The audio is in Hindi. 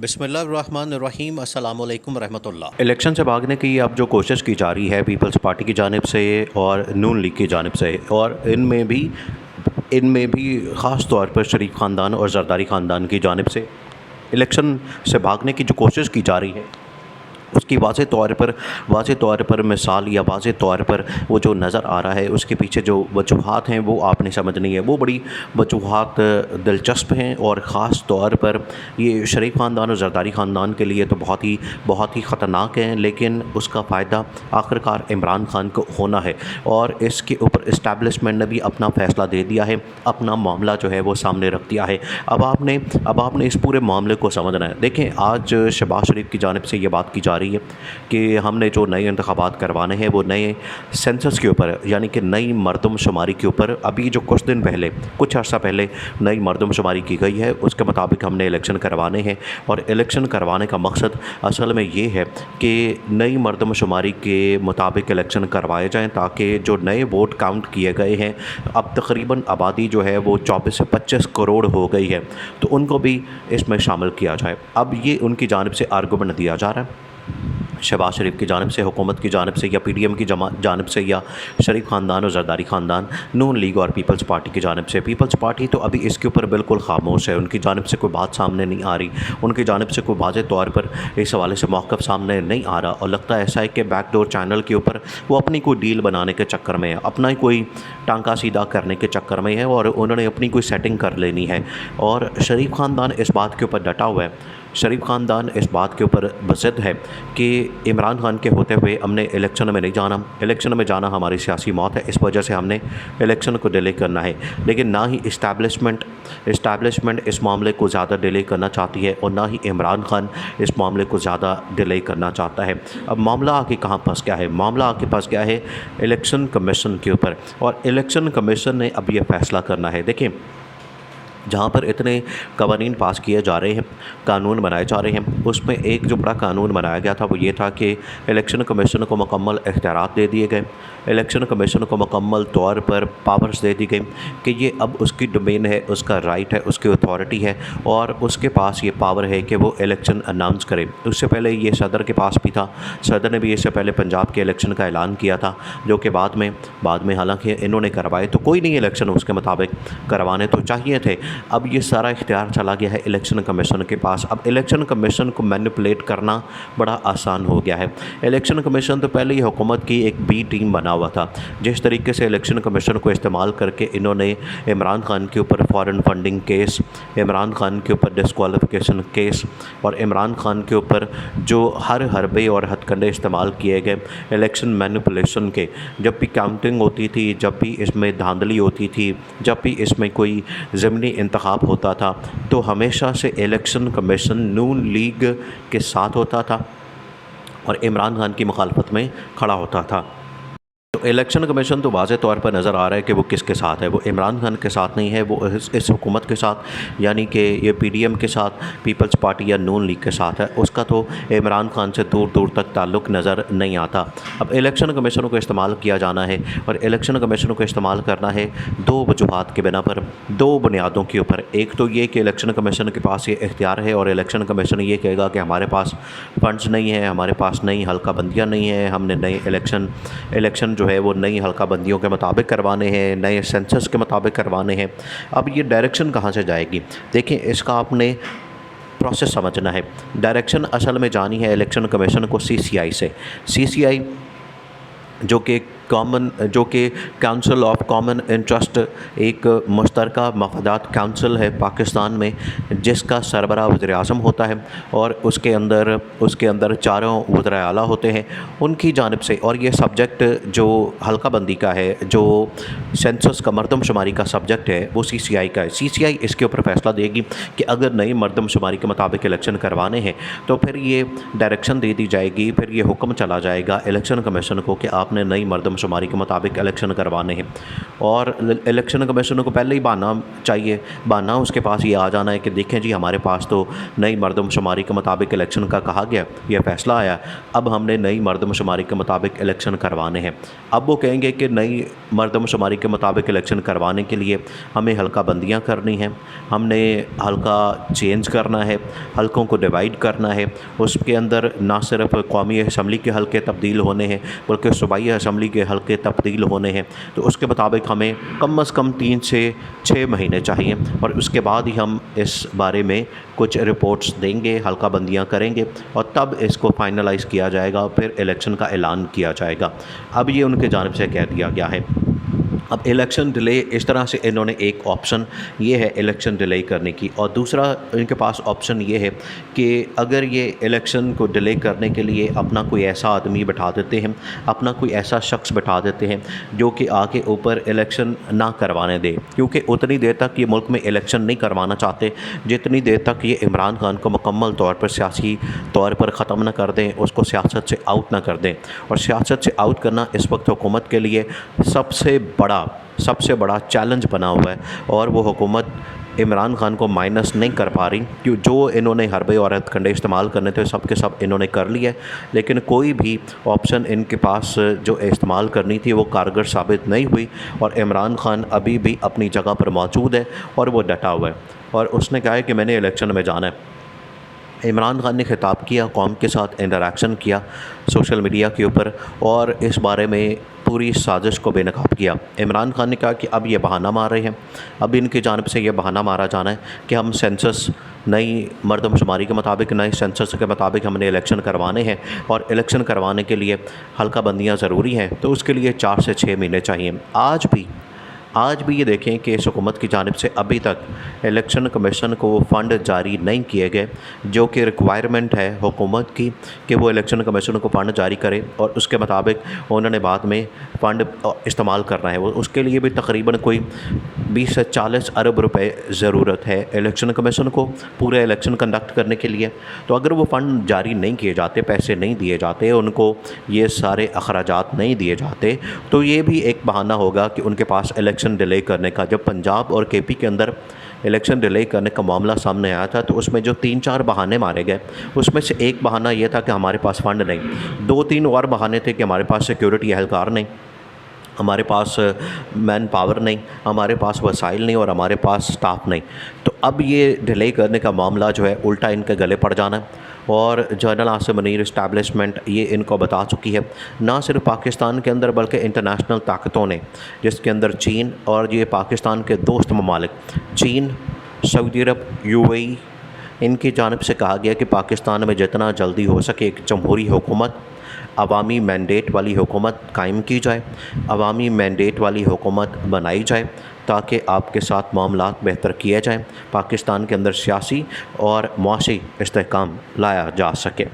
बिस्मिल्लाहिर्रहमानिर्रहीम अस्सलामुअलैकुम रहमतुल्लाह। इलेक्शन से भागने की अब जो कोशिश की जा रही है पीपल्स पार्टी की जानिब से और नून लीग की जानिब से, और इनमें भी ख़ास तौर पर शरीफ ख़ानदान और ज़रदारी ख़ानदान की जानिब से इलेक्शन से भागने की जो कोशिश की जा रही है, उसकी वाज़े तौर पर मिसाल या वाज़े तौर पर वो जो नज़र आ रहा है, उसके पीछे जो वजूहात हैं वो आपने समझनी है। वो बड़ी वजूहात दिलचस्प हैं और ख़ास तौर पर ये शरीफ ख़ानदान और ज़रदारी ख़ानदान के लिए तो बहुत ही ख़तरनाक हैं, लेकिन उसका फ़ायदा आखिरकार इमरान खान को होना है। और इसके ऊपर इस्टेब्लिशमेंट ने भी अपना फ़ैसला दे दिया है, अपना मामला जो है वो सामने रख दिया है। अब आपने इस पूरे मामले को समझना है। देखें, आज शहबाज शरीफ की जानिब से ये बात की जा रही है कि हमने जो नए इंतखाबात करवाने हैं वो नए सेंसस के ऊपर, यानी कि नई मरदमशुमारी के ऊपर, अभी जो कुछ अर्सा पहले नई मरदमशुमारी की गई है उसके मुताबिक हमने इलेक्शन करवाने हैं। और इलेक्शन करवाने का मकसद असल में ये है कि नई मरदमशुमारी के मुताबिक इलेक्शन करवाए जाएँ, ताकि जो नए वोट काउंट किए गए हैं, अब तकरीबन आबादी जो है वो 24 से 25 करोड़ हो गई है, तो उनको भी इसमें शामिल किया जाए। अब ये उनकी जानिब से आर्गूमेंट दिया जा रहा है, शहबाज शरीफ की जानिब से, हुकूमत की जानिब से, या पीडीएम की जानिब से, या शरीफ ख़ानदान और ज़रदारी ख़ानदान, नून लीग और पीपल्स पार्टी की जानिब से। पीपल्स पार्टी तो अभी इसके ऊपर बिल्कुल खामोश है, उनकी जानिब से कोई बात सामने नहीं आ रही, उनकी जानिब से कोई वाज़े तौर पर इस हवाले से मौक़िफ़ सामने नहीं आ रहा। और लगता है ऐसा है कि बैकडोर चैनल के ऊपर वो अपनी कोई डील बनाने के चक्कर में है, अपना ही कोई टांका सीधा करने के चक्कर में है, और उन्होंने अपनी कोई सेटिंग कर लेनी है। और शरीफ ख़ानदान इस बात के ऊपर डटा हुआ है, शरीफ ख़ानदान इस बात के ऊपर बज़िद है कि इमरान खान के होते हुए हमने इलेक्शन में नहीं जाना, इलेक्शन में जाना हमारी सियासी मौत है, इस वजह से हमने इलेक्शन को डिले करना है। लेकिन ना ही इस्टेब्लिशमेंट इस मामले को ज़्यादा डिले करना चाहती है, और ना ही इमरान खान इस मामले को ज़्यादा डिले करना चाहता है। अब मामला आके कहाँ फंस गया है? मामला आके फंस गया है इलेक्शन कमीशन के ऊपर, और इलेक्शन कमीशन ने अब ये फ़ैसला करना है। देखिए, जहाँ पर इतने कवानीन पास किए जा रहे हैं, कानून बनाए जा रहे हैं, उसमें एक जो बड़ा कानून बनाया गया था वो ये था कि इलेक्शन कमीशन को मुकम्मल इख्तियारात दे दिए गए, इलेक्शन कमीशन को मुकम्मल तौर पर पावर्स दे दी गई कि ये अब उसकी डोमेन है, उसका राइट है, उसकी अथॉरिटी है, और उसके पास ये पावर है कि वो इलेक्शन अनाउंस करे। उससे पहले ये सदर के पास भी था, सदर ने भी इससे पहले पंजाब के इलेक्शन का ऐलान किया था, जो कि बाद में हालांकि इन्होंने करवाए तो कोई नहीं, इलेक्शन उसके मुताबिक करवाने तो चाहिए थे। अब ये सारा इख्तियार चला गया है इलेक्शन कमीशन के पास। अब इलेक्शन कमीशन को मैनिपुलेट करना बड़ा आसान हो गया है। इलेक्शन कमीशन तो पहले ही हुकूमत की एक बी टीम बना हुआ था। जिस तरीके से इलेक्शन कमीशन को इस्तेमाल करके इन्होंने इमरान खान के ऊपर foreign funding case, Imran Khan के ऊपर डिस्क्वालिफिकेशन केस, और इमरान खान के ऊपर जो हर हरबे और हथकंडे इस्तेमाल किए गए इलेक्शन मैनिपुलेशन के, जब भी काउंटिंग होती थी, जब भी इसमें धांधली होती थी, जब भी इसमें कोई ज़मीनी इंतखाब होता था, तो हमेशा से इलेक्शन कमीशन नून लीग के साथ होता था और इमरान खान की मुखालफत में खड़ा होता था। तो इलेक्शन कमीशन तो वाज़े तौर पर नज़र आ रहा है कि वो किसके साथ है, वो इमरान खान के साथ नहीं है, वो इस हुकूमत के साथ, यानी कि ये पीडीएम के साथ, पीपल्स पार्टी या नून लीग के साथ है। उसका तो इमरान खान से दूर दूर तक ताल्लुक़ नज़र नहीं आता। अब इलेक्शन कमीशन को इस्तेमाल किया जाना है, और इलेक्शन कमीशन को इस्तेमाल करना है दो वजूहात के बिना पर, दो बुनियादों के ऊपर। एक तो ये कि इलेक्शन कमीशन के पास ये इख्तियार है, और इलेक्शन कमीशन ये कहेगा कि हमारे पास फ़ंड्स नहीं है, हमारे पास नई हल्का बंदियाँ नहीं हैं, हमने नए इलेक्शन जो है वो नई हल्का बंदियों के मुताबिक करवाने हैं, नए सेंसस के मुताबिक करवाने हैं। अब ये डायरेक्शन कहाँ से जाएगी? देखिए, इसका आपने प्रोसेस समझना है। डायरेक्शन असल में जानी है इलेक्शन कमीशन को सीसीआई से। सीसीआई जो कि काउंसिल ऑफ कॉमन इंटरेस्ट, एक मुश्तरका मफादात काउंसिल है पाकिस्तान में, जिसका सरबराह वज़ीर-ए-आज़म होता है, और उसके अंदर चारों वज़राए आला होते हैं उनकी जानिब से। और ये सब्जेक्ट जो हल्का बंदी का है, जो सेंसस का मरदमशुमारी का सब्जेक्ट है, वो सीसीआई का है। सीसीआई इसके ऊपर फ़ैसला देगी कि अगर नई मरदमशुमारी के मुताबिक इलेक्शन करवाने हैं तो फिर ये डायरेक्शन दे दी जाएगी, फिर ये हुक्म चला जाएगा इलेक्शन कमीशन को कि आपने नई मरदमशुमारी मरदमशुमारी के मुताबिक इलेक्शन करवाने हैं। और इलेक्शन कमीशन को पहले ही बहाना चाहिए, बहाना उसके पास ये आ जाना है कि देखें जी हमारे पास तो नई मरदमशुमारी के मुताबिक इलेक्शन का कहा गया, यह फ़ैसला आया, अब हमने नई मरदमशुमारी के मुताबिक इलेक्शन करवाने हैं। अब वो कहेंगे कि नई मरदमशुमारी के मुताबिक इलेक्शन करवाने के लिए हमें हल्का बंदियाँ करनी हैं, हमने हल्का चेंज करना है, हल्कों को डिवाइड करना है, उसके अंदर ना सिर्फ कौमी असम्बली के हल्के तब्दील होने हैं बल्कि सूबाई असम्बली के हल्के तब्दील होने हैं। तो उसके मुताबिक हमें कम से कम 3 से 6 महीने चाहिए और उसके बाद ही हम इस बारे में कुछ रिपोर्ट्स देंगे, हल्का बंदियाँ करेंगे और तब इसको फाइनलाइज़ किया जाएगा, फिर इलेक्शन का ऐलान किया जाएगा। अब ये उनके जानिब से कह दिया गया है। अब इलेक्शन डिले, इस तरह से इन्होंने एक ऑप्शन ये है इलेक्शन डिले करने की, और दूसरा इनके पास ऑप्शन ये है कि अगर ये इलेक्शन को डिले करने के लिए अपना कोई ऐसा आदमी बैठा देते हैं, अपना कोई ऐसा शख्स बैठा देते हैं जो कि आगे ऊपर इलेक्शन ना करवाने दे, क्योंकि उतनी देर तक ये मुल्क में इलेक्शन नहीं करवाना चाहते जितनी देर तक ये इमरान खान को मुकम्मल तौर पर सियासी तौर पर ख़त्म ना कर दें, उसको सियासत से आउट ना कर दें। और सियासत से आउट करना इस वक्त हुकूमत के लिए सबसे बड़ा चैलेंज बना हुआ है, और वो हुकूमत इमरान खान को माइनस नहीं कर पा रही, क्यों जो इन्होंने हरबे और हथकंडे इस्तेमाल करने थे सब के सब इन्होंने कर लिया, लेकिन कोई भी ऑप्शन इनके पास जो इस्तेमाल करनी थी वो कारगर साबित नहीं हुई। और इमरान खान अभी भी अपनी जगह पर मौजूद है और वो डटा हुआ है, और उसने कहा है कि मैंने इलेक्शन में जाना है। इमरान खान ने खिताब किया, कौम के साथ इंटरेक्शन किया सोशल मीडिया के ऊपर, और इस बारे में पूरी साजिश को बेनकाब किया। इमरान खान ने कहा कि अब ये बहाना मार रहे हैं, अब इनकी जानिब से ये बहाना मारा जाना है कि हम सेंसस नई मरदमशुमारी के मुताबिक, नए सेंसस के मुताबिक हमने इलेक्शन करवाने हैं, और इलेक्शन करवाने के लिए हल्का बंदियाँ ज़रूरी हैं, तो उसके लिए 4 से 6 महीने चाहिए। आज भी ये देखें कि इस हुकूमत की जानिब से अभी तक इलेक्शन कमीशन को फ़ंड जारी नहीं किए गए, जो कि रिक्वायरमेंट है हुकूमत की कि वो इलेक्शन कमीशन को फ़ंड जारी करे, और उसके मुताबिक उन्होंने बाद में फ़ंड इस्तेमाल करना है। वो उसके लिए भी तकरीबन कोई 20 से 40 अरब रुपए ज़रूरत है इलेक्शन कमीशन को पूरे इलेक्शन कंडक्ट करने के लिए। तो अगर वो फ़ंड जारी नहीं किए जाते, पैसे नहीं दिए जाते, उनको ये सारे अखराजात नहीं दिए जाते, तो ये भी एक बहाना होगा कि उनके पास इलेक्शन डिले करने का। जब पंजाब और केपी के अंदर इलेक्शन डिले करने का मामला सामने आया था, तो उसमें जो 3-4 बहाने मारे गए, उसमें से एक बहाना यह था कि हमारे पास फ़ंड नहीं, 2-3 और बहाने थे कि हमारे पास सिक्योरिटी एहलकार नहीं, हमारे पास मैन पावर नहीं, हमारे पास वसाइल नहीं, और हमारे पास स्टाफ नहीं। तो अब ये डिले करने का मामला जो है उल्टा इनके गले पड़ जाना है। और जनरल आसिम मुनीर इस्टेब्लिशमेंट ये इनको बता चुकी है, ना सिर्फ पाकिस्तान के अंदर बल्कि इंटरनेशनल ताकतों ने, जिसके अंदर चीन और ये पाकिस्तान के दोस्त ममालिक चीन, सऊदी अरब, UAE, इनकी जानिब से कहा गया कि पाकिस्तान में जितना जल्दी हो सके एक जमहूरी हुकूमत, अवामी मैंडेट वाली हुकूमत कायम की जाए, अवामी मैंडेट वाली हुकूमत बनाई जाए, ताकि आपके साथ मामलात बेहतर किए जाएँ, पाकिस्तान के अंदर सियासी और मुआशी इस्तेहकाम लाया जा सके।